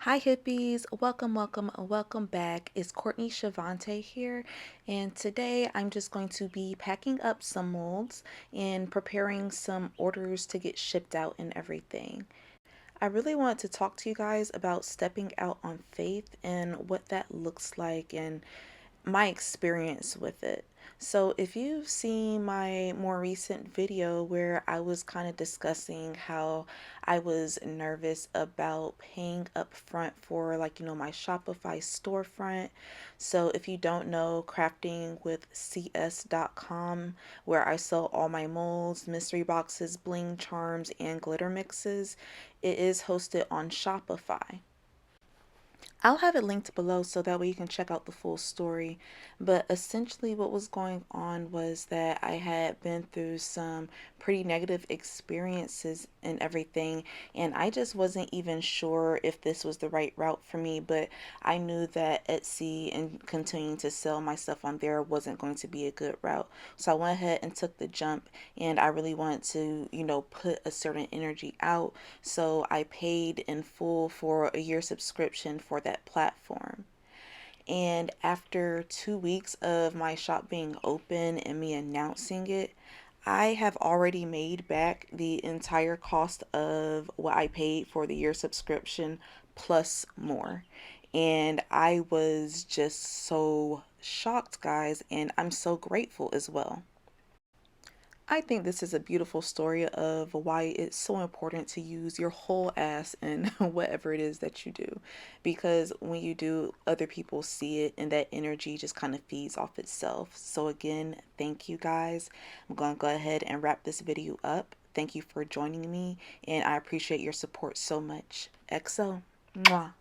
Hi hippies, welcome back. It's Courtney Shavante here, and today I'm just going to be packing up some molds and preparing some orders to get shipped out and everything. I really wanted to talk to you guys about stepping out on faith and what that looks like and my experience with it. So, if you've seen my more recent video where I was kind of discussing how I was nervous about paying up front for, my Shopify storefront. So, if you don't know, crafting with cs.com, where I sell all my molds, mystery boxes, bling charms, and glitter mixes, it is hosted on Shopify. I'll have it linked below so that way you can check out the full story. But essentially, what was going on was that I had been through some pretty negative experiences and everything, and I just wasn't even sure if this was the right route for me. But I knew that Etsy and continuing to sell my stuff on there wasn't going to be a good route. So I went ahead and took the jump, and I really wanted to, put a certain energy out. So I paid in full for a year subscription for that platform. And after 2 weeks of my shop being open and me announcing it, I have already made back the entire cost of what I paid for the year subscription plus more. And I was just so shocked, guys, and I'm so grateful as well. I think this is a beautiful story of why it's so important to use your whole ass in whatever it is that you do. Because when you do, other people see it and that energy just kind of feeds off itself. So, again, thank you guys. I'm going to go ahead and wrap this video up. Thank you for joining me, and I appreciate your support so much. XO. Mwah.